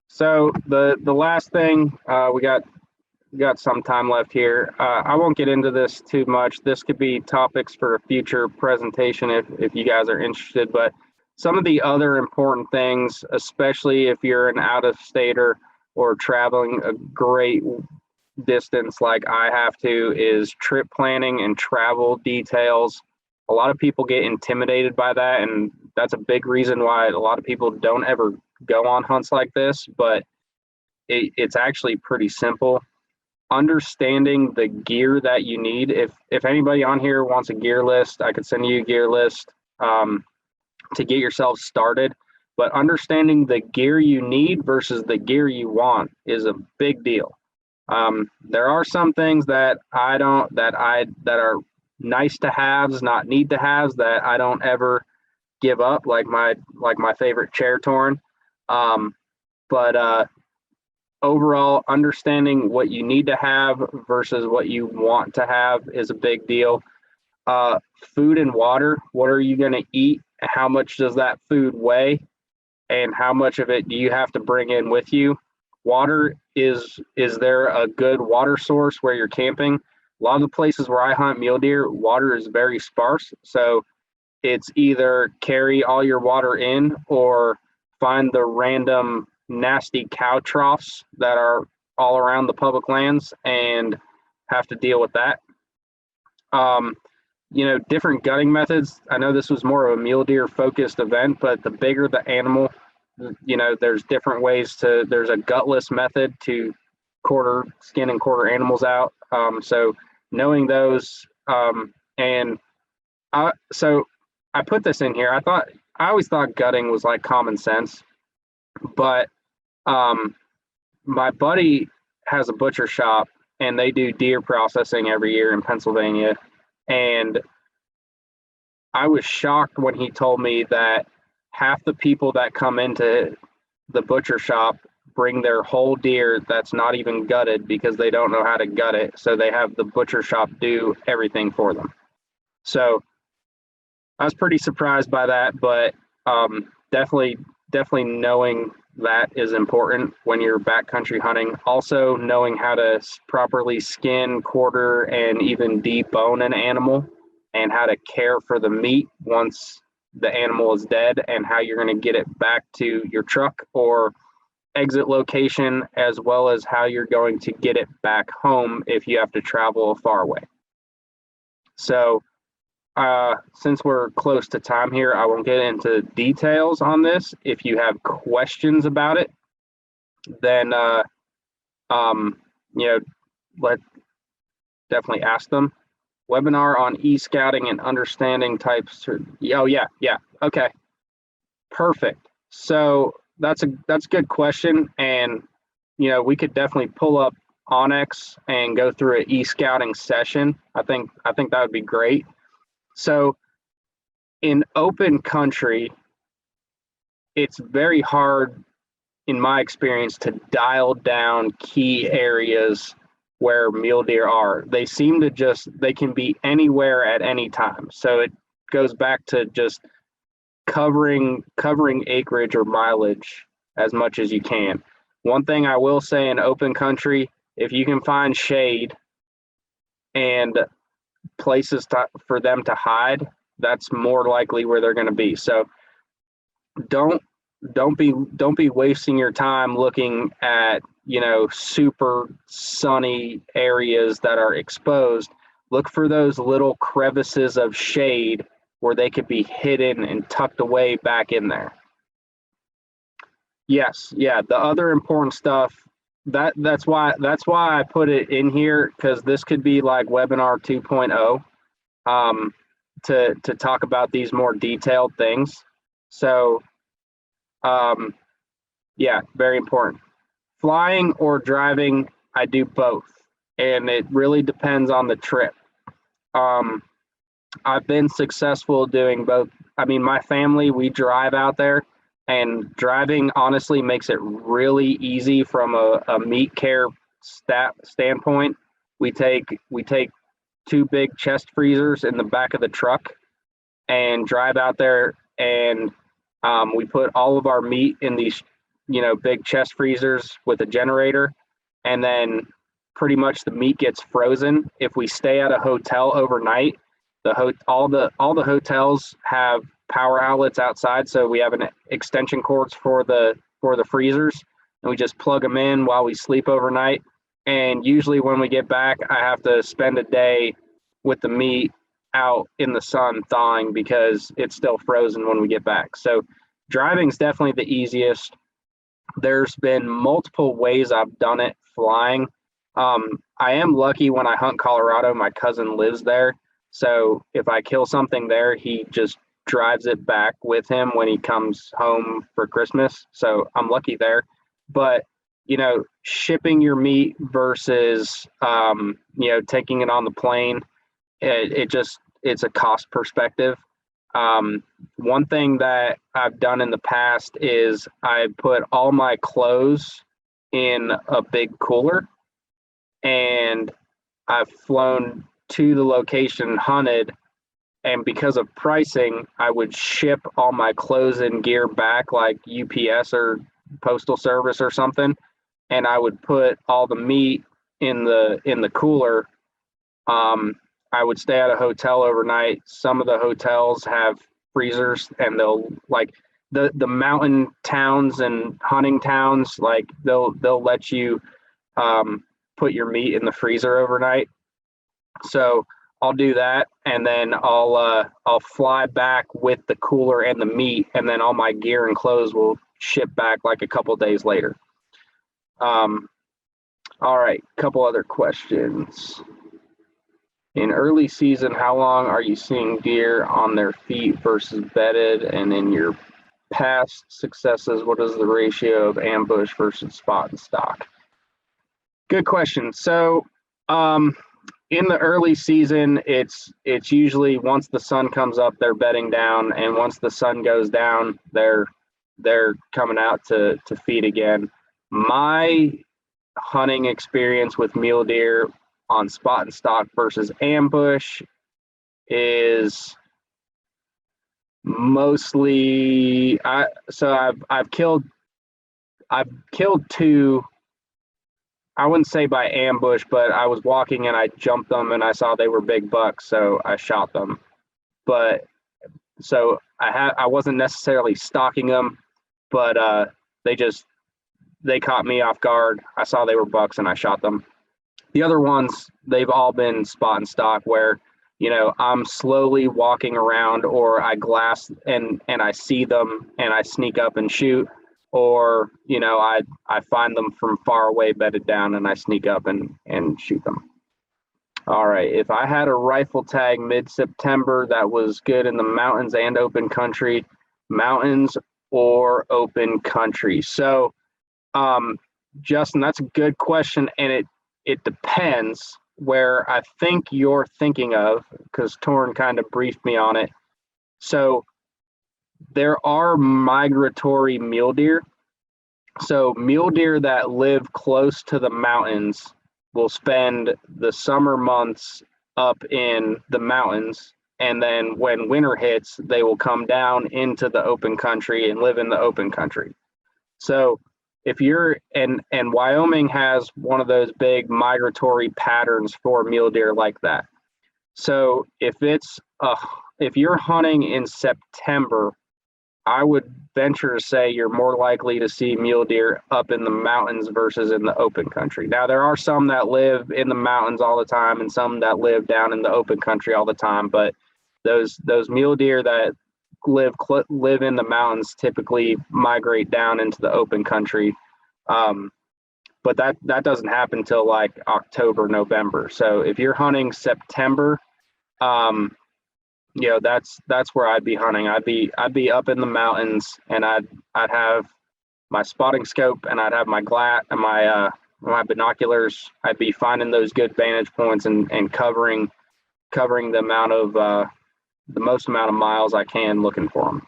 So the last thing, we got some time left here. I won't get into this too much. This could be topics for a future presentation if you guys are interested. But some of the other important things, especially if you're an out of stater or traveling a great distance like I have to, is trip planning and travel details. A lot of people get intimidated by that, and that's a big reason why a lot of people don't ever go on hunts like this. But it's actually pretty simple. Understanding the gear that you need. If anybody on here wants a gear list, I could send you a gear list to get yourself started. But understanding the gear you need versus the gear you want is a big deal. There are some things that that are nice to haves, not need to haves, that I don't ever give up, like my favorite chair torn. But overall, understanding what you need to have versus what you want to have is a big deal. Food and water. What are you going to eat? How much does that food weigh? And how much of it do you have to bring in with you? Water, is there a good water source where you're camping? A lot of the places where I hunt mule deer, water is very sparse. So it's either carry all your water in or find the random nasty cow troughs that are all around the public lands and have to deal with that. Different gutting methods. I know this was more of a mule deer focused event, but the bigger the animal, there's different ways there's a gutless method to quarter skin and quarter animals out. So knowing those, so I put this in here. I always thought gutting was like common sense, but my buddy has a butcher shop and they do deer processing every year in Pennsylvania. And I was shocked when he told me that half the people that come into the butcher shop bring their whole deer that's not even gutted because they don't know how to gut it. So they have the butcher shop do everything for them. So I was pretty surprised by that, but definitely knowing that is important when you're backcountry hunting. Also knowing how to properly skin, quarter, and even debone an animal, and how to care for the meat once the animal is dead, and how you're going to get it back to your truck or exit location, as well as how you're going to get it back home if you have to travel far away. So since we're close to time here, I won't get into details on this. If you have questions about it, then let definitely ask them. Webinar on e-scouting and understanding types. Oh yeah, okay, perfect. So that's a good question, and we could definitely pull up Onyx and go through an e-scouting session. I think that would be great. So in open country, it's very hard, in my experience, to dial down key areas where mule deer are. They seem to they can be anywhere at any time. So it goes back to just covering acreage or mileage as much as you can. One thing I will say in open country, if you can find shade and places for them to hide, that's more likely where they're going to be. So don't be wasting your time looking at super sunny areas that are exposed. Look for those little crevices of shade where they could be hidden and tucked away back in there. Yes, yeah, the other important stuff, that's why I put it in here, because this could be like webinar 2.0 to talk about these more detailed things. So yeah, very important. Flying or driving, I do both, and it really depends on the trip. I've been successful doing both. I mean, my family, we drive out there, and driving honestly makes it really easy from a meat care standpoint. We take two big chest freezers in the back of the truck and drive out there, and we put all of our meat in these big chest freezers with a generator, and then pretty much the meat gets frozen. If we stay at a hotel overnight, all the hotels have power outlets outside, so we have an extension cords for the freezers, and we just plug them in while we sleep overnight. And usually when we get back, I have to spend a day with the meat out in the sun thawing because it's still frozen when we get back. So driving's definitely the easiest. There's been multiple ways I've done it flying. I am lucky when I hunt Colorado, my cousin lives there. So if I kill something there, he just drives it back with him when he comes home for Christmas. So I'm lucky there. But, shipping your meat versus, taking it on the plane, it's a cost perspective. One thing that I've done in the past is I put all my clothes in a big cooler, and I've flown to the location, hunted, and because of pricing, I would ship all my clothes and gear back, like UPS or Postal Service or something, and I would put all the meat in the cooler. I would stay at a hotel overnight. Some of the hotels have freezers, and they'll, like, the mountain towns and hunting towns, like they'll let you put your meat in the freezer overnight. So I'll do that, and then I'll fly back with the cooler and the meat, and then all my gear and clothes will ship back like a couple days later. All right, couple other questions. In early season, how long are you seeing deer on their feet versus bedded? And in your past successes, what is the ratio of ambush versus spot and stock? Good question. So in the early season, it's usually once the sun comes up, they're bedding down, and once the sun goes down, they're coming out to feed again. My hunting experience with mule deer on spot and stock versus ambush is mostly I've killed two. I wouldn't say by ambush, but I was walking and I jumped them and I saw they were big bucks, so I shot them. But so I wasn't necessarily stalking them, but they caught me off guard. I saw they were bucks and I shot them. The other ones, they've all been spot and stock where, I'm slowly walking around, or I glass and I see them and I sneak up and shoot, or, I find them from far away bedded down and I sneak up and shoot them. All right. If I had a rifle tag mid-September that was good in the mountains and open country, mountains or open country? So, Justin, that's a good question. And it depends where I think you're thinking of, because Torrin kind of briefed me on it. So there are migratory mule deer. So mule deer that live close to the mountains will spend the summer months up in the mountains, and then when winter hits, they will come down into the open country and live in the open country. So if you're and Wyoming has one of those big migratory patterns for mule deer like that. So if you're hunting in September, I would venture to say you're more likely to see mule deer up in the mountains versus in the open country. Now, there are some that live in the mountains all the time and some that live down in the open country all the time, but those mule deer that live in the mountains typically migrate down into the open country. But that doesn't happen until like October, November. So if you're hunting September, that's where I'd be hunting. I'd be up in the mountains, and I'd have my spotting scope, and I'd have my and my binoculars. I'd be finding those good vantage points and covering the most amount of miles I can looking for them.